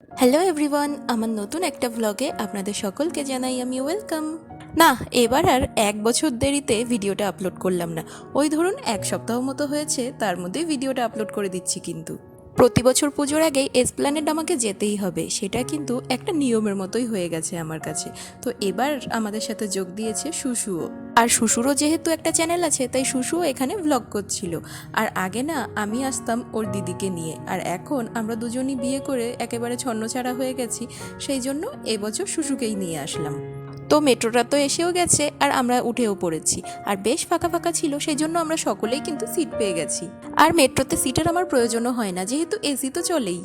Hello everyone, আমার নতুন একটা ভ্লগে আপনাদের সকলকে জানাই আমি ওয়েলকাম। না, এবার আর 1 বছর দেরিতে ভিডিওটা আপলোড করলাম না। ওই ধরুন 1 সপ্তাহ মতো হয়েছে, তার মধ্যেই ভিডিওটা আপলোড করে দিচ্ছি। কিন্তু প্রতি বছর পুজোর আগেই এসপ্ল্যানেড আমাকে যেতেই হবে, সেটা কিন্তু একটা নিয়মের মতোই হয়ে গেছে আমার কাছে। তো এবার আমাদের সাথে যোগ দিয়েছে শুশুও। আর শুশুরও যেহেতু একটা চ্যানেল আছে, তাই শুশুও এখানে ভ্লগ করছিল। আর আগে না আমি আসতাম ওর দিদিকে নিয়ে, আর এখন আমরা দুজনই বিয়ে করে একেবারে ছন্নছাড়া হয়ে গেছি। সেই জন্য এবছর শুশুকেই নিয়ে আসলাম। তো মেট্রোটা তো এসেও গেছে আর আমরা উঠেও পড়েছি, আর বেশ ফাঁকা ফাঁকা ছিল, সেই জন্য আমরা সকলেই কিন্তু সিট পেয়ে গেছি। আর মেট্রোতে সিটের আমার প্রয়োজনও হয় না, যেহেতু এসি তো চলেই।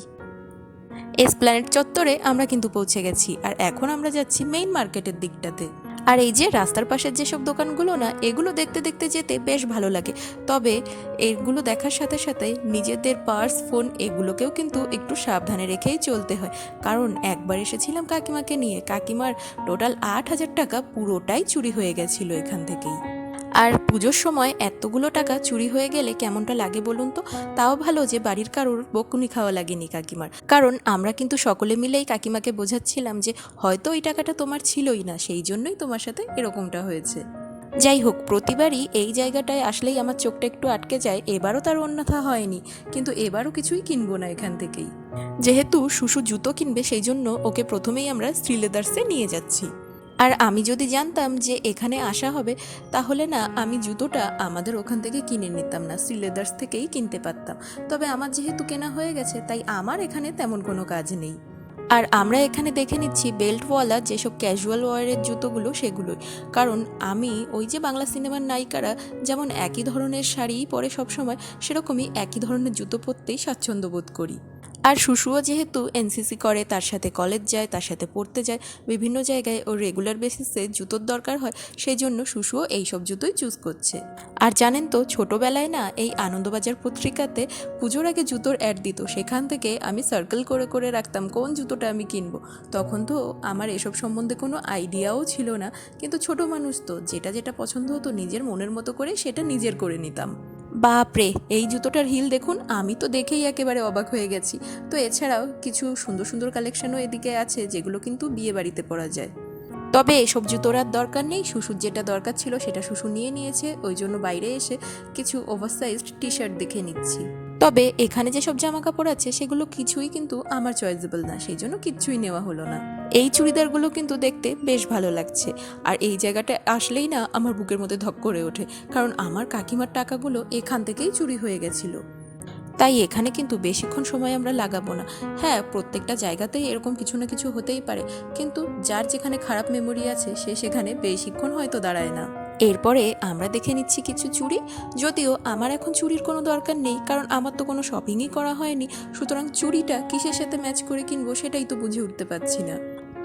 এসপ্ল্যানেড চত্বরে আমরা কিন্তু পৌঁছে গেছি, আর এখন আমরা যাচ্ছি মেইন মার্কেটের দিকটাতে। আর এই যে রাস্তার পাশের যেসব দোকানগুলো না, এগুলো দেখতে দেখতে যেতে বেশ ভালো লাগে। তবে এগুলো দেখার সাথে সাথে নিজেদের পার্স, ফোন এগুলোকেও কিন্তু একটু সাবধানে রেখেই চলতে হয়। কারণ একবার এসেছিলাম কাকিমাকে নিয়ে, কাকিমার টোটাল 8,000 টাকা পুরোটাই চুরি হয়ে গেছিল এখান থেকেই। আর পুজোর সময় এতগুলো টাকা চুরি হয়ে গেলে কেমনটা লাগে বলুন তো। তাও ভালো যে বাড়ির কারোর বকুনি খাওয়া লাগেনি কাকিমার, কারণ আমরা কিন্তু সকলে মিলেই কাকিমাকে বোঝাচ্ছিলাম যে হয়তো ওই টাকাটা তোমার ছিলই না, সেই জন্যই তোমার সাথে এরকমটা হয়েছে। যাই হোক, প্রতিবারই এই জায়গাটায় আসলেই আমার চোখটা একটু আটকে যায়। এবারও তার অন্যথা হয়নি, কিন্তু এবারও কিছুই কিনবো না এখান থেকেই। যেহেতু শুশু জুতো কিনবে, সেই জন্য ওকে প্রথমেই আমরা শ্রীলেদার্সে নিয়ে যাচ্ছি। আর আমি যদি জানতাম যে এখানে আসা হবে, তাহলে না আমি জুতোটা আমাদের ওখান থেকে কিনে নিতাম না, শ্রীলেদার্স থেকেই কিনতে পারতাম। তবে আমার যেহেতু কেনা হয়ে গেছে, তাই আমার এখানে তেমন কোনো কাজ নেই। আর আমরা এখানে দেখে নিচ্ছি বেল্টওয়ালা যেসব ক্যাজুয়াল ওয়ারের জুতোগুলো, সেগুলোই। কারণ আমি ওই যে বাংলা সিনেমার নায়িকারা যেমন একই ধরনের শাড়িই পরে সবসময়, সেরকমই একই ধরনের জুতো পরতেই স্বাচ্ছন্দ্য বোধ করি। আর শুশুও যেহেতু এনসিসি করে, তার সাথে কলেজ যায়, তার সাথে পড়তে যায়, বিভিন্ন জায়গায় ওর রেগুলার বেসিসে জুতোর দরকার হয়, সেই জন্য শুশুও এইসব জুতোই চুজ করছে। আর জানেন তো, ছোটোবেলায় না এই আনন্দবাজার পত্রিকাতে পুজোর আগে জুতোর অ্যাড দিত, সেখান থেকে আমি সার্কেল করে করে রাখতাম কোন জুতোটা আমি কিনবো। তখন তো আমার এসব সম্বন্ধে কোনো আইডিয়াও ছিল না, কিন্তু ছোট মানুষ তো, যেটা যেটা পছন্দ হতো নিজের মনের মতো করে সেটা নিজের করে নিতাম। বাপরে, এই জুতোটার হিল দেখুন, আমি তো দেখেই একেবারে অবাক হয়ে গেছি। তো এছাড়াও কিছু সুন্দর সুন্দর কালেকশনও এদিকে আছে, যেগুলো কিন্তু বিয়ে বাড়িতে পরা যায়। তবে এসব জুতোর আর দরকার নেই, শুশুর যেটা দরকার ছিল সেটা শুশু নিয়ে নিয়েছে, ওই জন্য বাইরে এসে কিছু ওভারসাইজড টি শার্ট দেখে নিচ্ছি। তবে এখানে যেসব জামা কাপড় আছে সেগুলো কিছুই কিন্তু আমার চয়েসেবল না, সেই জন্য কিচ্ছুই নেওয়া হলো না। এই চুড়িদারগুলো কিন্তু দেখতে বেশ ভালো লাগছে। আর এই জায়গাটা আসলেই না আমার বুকের মধ্যে ধক করে ওঠে, কারণ আমার কাকিমার টাকাগুলো এখান থেকেই চুরি হয়ে গেছিল। তাই এখানে কিন্তু বেশিক্ষণ সময় আমরা লাগাবো না। হ্যাঁ, প্রত্যেকটা জায়গাতেই এরকম কিছু না কিছু হতেই পারে, কিন্তু যার যেখানে খারাপ মেমোরি আছে সে সেখানে বেশিক্ষণ হয়তো দাঁড়ায় না। এরপরে আমরা দেখে নিচ্ছি কিছু চুড়ি। যদিও আমার এখন চুড়ির কোনো দরকার নেই, কারণ আমার তো কোনো শপিংই করা হয়নি, সুতরাং চুড়িটা কিসের সাথে ম্যাচ করে কিনবো সেটাই তো বুঝে উঠতে পারছি না।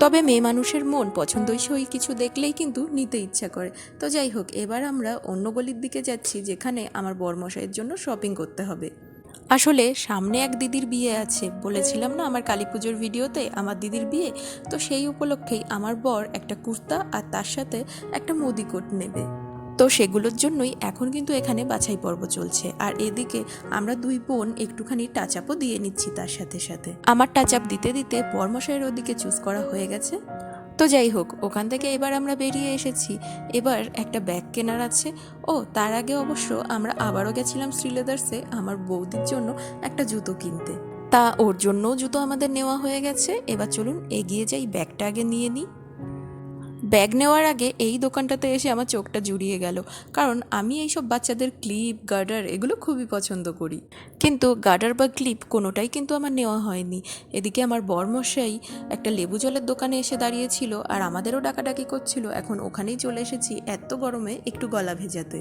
তবে মেয়ে মানুষের মন পছন্দসই কিছু দেখলেই কিন্তু নিতে ইচ্ছা করে। তো যাই হোক, এবার আমরা অন্য গলির দিকে যাচ্ছি, যেখানে আমার বরমশাইয়ের জন্য শপিং করতে হবে। আসলে সামনে এক দিদির বিয়ে আছে, বলেছিলাম না আমার কালী পুজোর ভিডিওতে আমার দিদির বিয়ে। তো সেই উপলক্ষেই আমার বর একটা কুর্তা আর তার সাথে একটা মোদি কোট নেবে। তো সেগুলোর জন্যই এখন কিন্তু এখানে বাছাই পর্ব চলছে। আর এদিকে আমরা দুই বোন একটুখানি টাচ আপও দিয়ে নিচ্ছি তার সাথে সাথে। আমার টাচ আপ দিতে দিতে বরমশাইয়ের ওদিকে চুজ করা হয়ে গেছে। তো যাই হোক, ওখান থেকে এবার আমরা বেরিয়ে এসেছি। এবার একটা ব্যাগ কেনার আছে। ও তার আগে অবশ্য আমরা আবারও গেছিলাম শ্রীলেদার্সে আমার বৌদির জন্য একটা জুতো কিনতে। তা ওর জন্যও জুতো আমাদের নেওয়া হয়ে গেছে। এবার চলুন এগিয়ে যাই, ব্যাগটা আগে নিয়ে নিই। ব্যাগ নেওয়ার আগে এই দোকানটাতে এসে আমার চোখটা জুড়িয়ে গেল, কারণ আমি এইসব বাচ্চাদের ক্লিপ, গার্ডার এগুলো খুবই পছন্দ করি। কিন্তু গার্ডার বা ক্লিপ কোনোটাই কিন্তু আমার নেওয়া হয়নি। এদিকে আমার বরমশাই একটা লেবু জলের দোকানে এসে দাঁড়িয়েছিল, আর আমাদেরও ডাকাডাকি করছিল। এখন ওখানেই চলে এসেছি এত গরমে একটু গলা ভেজাতে।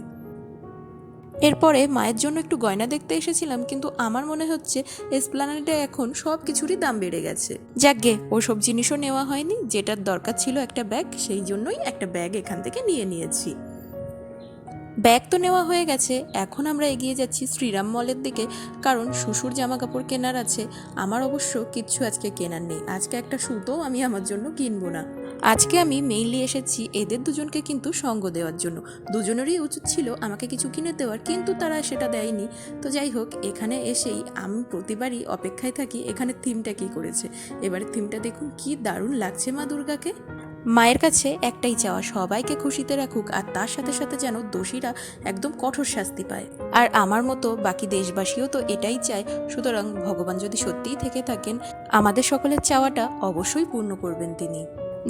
এরপরে মায়ের জন্য একটু গয়না দেখতে এসেছিলাম, কিন্তু আমার মনে হচ্ছে এসপ্ল্যানেডে এখন সব কিছুরই দাম বেড়ে গেছে। যাকগে, ওসব জিনিসও নেওয়া হয়নি, যেটার দরকার ছিল একটা ব্যাগ, সেই জন্যই একটা ব্যাগ এখান থেকে নিয়ে নিয়েছি। ব্যাগ তো নেওয়া হয়ে গেছে, এখন আমরা এগিয়ে যাচ্ছি শ্রীরাম মলের দিকে, কারণ শ্বশুর জামা কাপড় কেনার আছে। আমার অবশ্য কিচ্ছু আজকে কেনার নেই, আজকে একটা সুতোও আমি আমার জন্য কিনবো না। আজকে আমি মেইনলি এসেছি এদের দুজনকে কিন্তু সঙ্গ দেওয়ার জন্য। দুজনেরই উচিত ছিল আমাকে কিছু কিনে দেওয়ার, কিন্তু তারা সেটা দেয়নি। তো যাই হোক, এখানে এসেই আমি প্রতিবারই অপেক্ষায় থাকি এখানে থিমটা কী করেছে। এবারে থিমটা দেখুন কি দারুণ লাগছে মা দুর্গাকে। মায়ের কাছে একটাই চাওয়া, সবাইকে খুশিতে রাখুক, আর তার সাথে সাথে যেন দোষীরা একদম কঠোর শাস্তি পায়। আর আমার মতো বাকি দেশবাসীও তো এটাই চায়। সুতরাং ভগবান যদি সত্যিই থেকে থাকেন, আমাদের সকলের চাওয়াটা অবশ্যই পূর্ণ করবেন তিনি।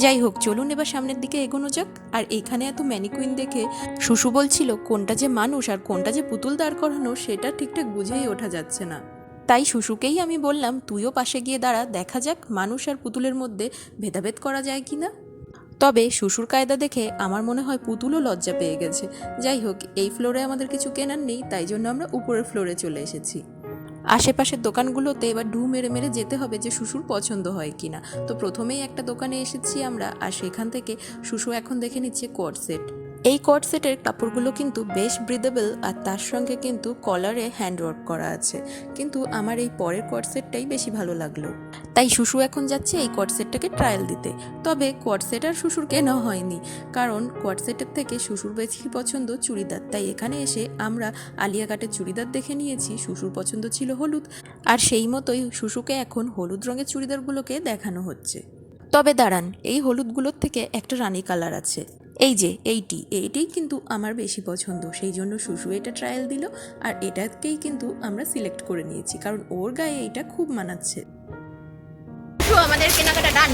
যাই হোক, চলুন এবার সামনের দিকে এগোনো যাক। আর এখানে এত ম্যানিকুইন দেখে শুশু বলছিল কোনটা যে মানুষ আর কোনটা যে পুতুল দাঁড় করানো সেটা ঠিকঠাক বুঝেই ওঠা যাচ্ছে না। তাই শুশুকেই আমি বললাম, তুইও পাশে গিয়ে দাঁড়া, দেখা যাক মানুষ আর পুতুলের মধ্যে ভেদাভেদ করা যায় কি না। তবে শ্বশুর কায়দা দেখে আমার মনে হয় পুতুলও লজ্জা পেয়ে গেছে। যাই হোক, এই ফ্লোরে আমাদের কিছু কেনার নেই, তাই জন্য আমরা উপরের ফ্লোরে চলে এসেছি। আশেপাশের দোকানগুলোতে এবার ঢু মেরে মেরে যেতে হবে যে শুশুর পছন্দ হয় কিনা। তো প্রথমেই একটা দোকানে এসেছি আমরা, আর সেখান থেকে শুশু এখন দেখে নিচ্ছে কোট সেট। এই কোট সেটের কাপড়গুলো কিন্তু বেশ ব্রিদেবল, আর তার সঙ্গে কিন্তু কলারে হ্যান্ডওয়ার্ক করা আছে। কিন্তু আমার এই পরের কোট সেটটাই বেশি ভালো লাগলো, তাই শুশু এখন যাচ্ছে এই কোট সেটটাকে ট্রায়াল দিতে। তবে কোট সেট আর শুশুর কেনা হয়নি, কারণ কোট সেটের থেকে শুশুর বেশি পছন্দ চুড়িদার। তাই এখানে এসে আমরা আলিয়া কাটের চুড়িদার দেখে নিয়েছি। শুশুর পছন্দ ছিল হলুদ, আর সেই মতোই শুশুকে এখন হলুদ রঙের চুড়িদারগুলোকে দেখানো হচ্ছে। তবে দাঁড়ান, এই হলুদগুলোর থেকে একটা রানী কালার আছে, এই যে এইটাই কিন্তু আমার বেশি পছন্দ। সেই জন্য শুশু এটা ট্রায়াল দিল, আর এটাকেই কিন্তু আমরা সিলেক্ট করে নিয়েছি, কারণ ওর গায়ে এইটা খুব মানাচ্ছে। আমাদের কেনাকাটা ডান।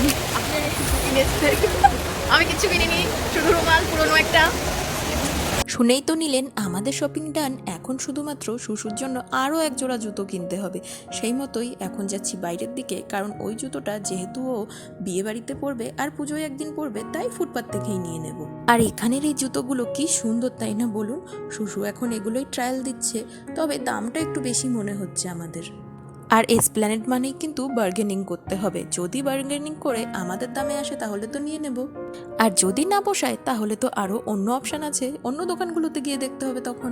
আমি কিছু কিনিনি, শুধু রুমাল পুরনো একটা। শুনেই তো নিলেন আমাদের শপিং ডান। এখন শুধুমাত্র শুশুর জন্য আরও এক জোড়া জুতো কিনতে হবে। সেই মতোই এখন যাচ্ছি বাইরের দিকে, কারণ ওই জুতোটা যেহেতু ও বিয়ে বাড়িতে পরবে আর পুজোয় একদিন পরবে, তাই ফুটপাত থেকেই নিয়ে নেব। আর এখানের এই জুতোগুলো কি সুন্দর, তাই না বলুন? শুশু এখন এগুলোই ট্রায়াল দিচ্ছে, তবে দামটা একটু বেশি মনে হচ্ছে আমাদের। আর এসপ্ল্যানেড মানেই কিন্তু বার্গেনিং করতে হবে। যদি বার্গেনিং করে আমাদের দামে আসে তাহলে তো নিয়ে নেব, আর যদি না পোষায় তাহলে তো আরও অন্য অপশান আছে, অন্য দোকানগুলোতে গিয়ে দেখতে হবে তখন।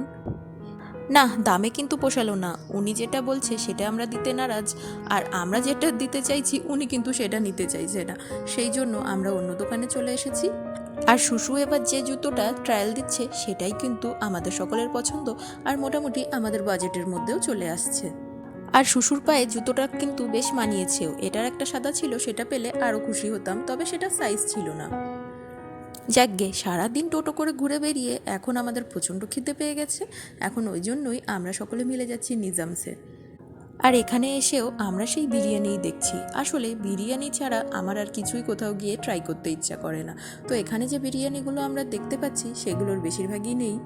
না, দামে কিন্তু পোষালো না। উনি যেটা বলছে সেটা আমরা দিতে নারাজ, আর আমরা যেটা দিতে চাইছি উনি কিন্তু সেটা নিতে চাইছে না। সেই জন্য আমরা অন্য দোকানে চলে এসেছি। আর শুশু এবার যে জুতোটা ট্রায়াল দিচ্ছে সেটাই কিন্তু আমাদের সকলের পছন্দ, আর মোটামুটি আমাদের বাজেটের মধ্যেও চলে আসছে। আর শুশুর পায়ে জুতোটা কিন্তু বেশ মানিয়েছেও। এটার একটা সাদা ছিল, সেটা পেলে আরও খুশি হতাম, তবে সেটা সাইজ ছিল না। যাকগে, সারাদিন টোটো করে ঘুরে বেরিয়ে এখন আমাদের প্রচণ্ড খিদে পেয়ে গেছে। এখন ওই জন্যই আমরা সকলে মিলে যাচ্ছি নিজামসে। আর এখানে এসেও আমরা সেই বিরিয়ানিই দেখছি। আসলে বিরিয়ানি ছাড়া আমার আর কিছুই কোথাও গিয়ে ট্রাই করতে ইচ্ছা করে না। তো এখানে যে বিরিয়ানিগুলো আমরা দেখতে পাচ্ছি সেগুলোর বেশিরভাগই নেই।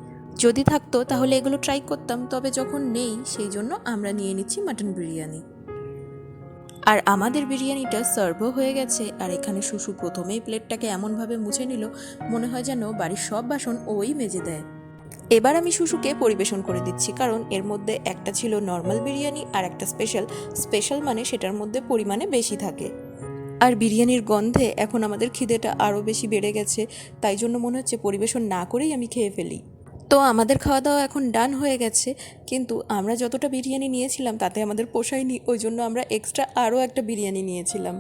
যদি থাকতো তাহলে এগুলো ট্রাই করতাম, তবে যখন নেই সেই জন্য আমরা নিয়ে নিচ্ছি মাটন বিরিয়ানি। আর আমাদের বিরিয়ানিটা সার্ভও হয়ে গেছে। আর এখানে শুশু প্রথমেই প্লেটটাকে এমনভাবে মুছে নিল, মনে হয় যেন বাড়ির সব বাসন ওই মেজে দেয়। এবার আমি শুশুকে পরিবেশন করে দিচ্ছি, কারণ এর মধ্যে একটা ছিল নর্মাল বিরিয়ানি আর একটা স্পেশাল মানে সেটার মধ্যে পরিমাণে বেশি থাকে। আর বিরিয়ানির গন্ধে এখন আমাদের খিদেটা আরও বেশি বেড়ে গেছে, তাই জন্য মনে হচ্ছে পরিবেশন না করেই আমি খেয়ে ফেলি। তো আমাদের খাওয়া দাওয়া এখন ডান হয়ে গেছে, কিন্তু আমরা যতটা বিরিয়ানি নিয়েছিলাম তাতে আমাদের পোষায়নি, ওই জন্য আমরা এক্সট্রা আরও একটা বিরিয়ানি নিয়েছিলাম।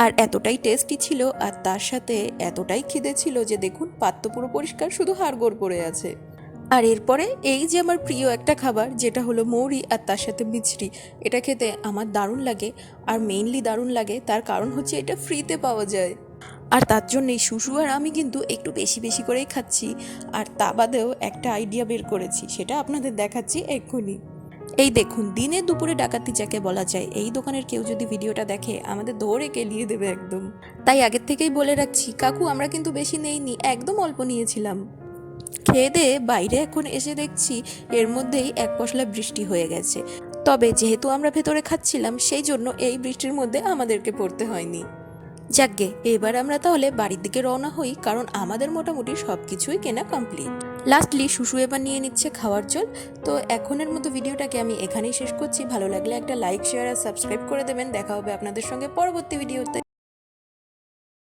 আর এতটাই টেস্টি ছিল, আর তার সাথে এতটাই খিদে ছিল যে দেখুন পাত্র পুরো পরিষ্কার, শুধু হাড়গোড় পড়ে আছে। আর এরপরে এই যে আমার প্রিয় একটা খাবার, যেটা হলো মৌরি আর তার সাথে মিছরি। এটা খেতে আমার দারুণ লাগে, আর মেইনলি দারুণ লাগে তার কারণ হচ্ছে এটা ফ্রিতে পাওয়া যায়। আর তার জন্যই শুশু আর আমি কিন্তু একটু বেশি বেশি করেই খাচ্ছি। আর তা বাদেও একটা আইডিয়া বের করেছি, সেটা আপনাদের দেখাচ্ছি এক্ষুনি। এই দেখুন, দিনে দুপুরে ডাকাতি যাকে বলা যায়, এই দোকানের কেউ যদি ভিডিওটা দেখে আমাদের ধরে কেলিয়ে দেবে একদম। তাই আগের থেকেই বলে রাখছি, কাকু আমরা কিন্তু বেশি নেইনি, একদম অল্প নিয়েছিলাম। খেয়ে দিয়ে বাইরে এখন এসে দেখছি এর মধ্যেই এক পশলা বৃষ্টি হয়ে গেছে। তবে যেহেতু আমরা ভেতরে খাচ্ছিলাম সেই জন্য এই বৃষ্টির মধ্যে আমাদেরকে পড়তে হয়নি। যাকগে, এবার আমরা তাহলে বাড়ির দিকে রওনা হই, কারণ আমাদের মোটামুটি সব কিছুই কেনা কমপ্লিট। লাস্টলি শুশু এবার নিয়ে নিচ্ছে খাওয়ার জল। তো এখনের মতো ভিডিওটাকে আমি এখানেই শেষ করছি। ভালো লাগলে একটা লাইক, শেয়ার আর সাবস্ক্রাইব করে দেবেন। দেখা হবে আপনাদের সঙ্গে পরবর্তী ভিডিওতে।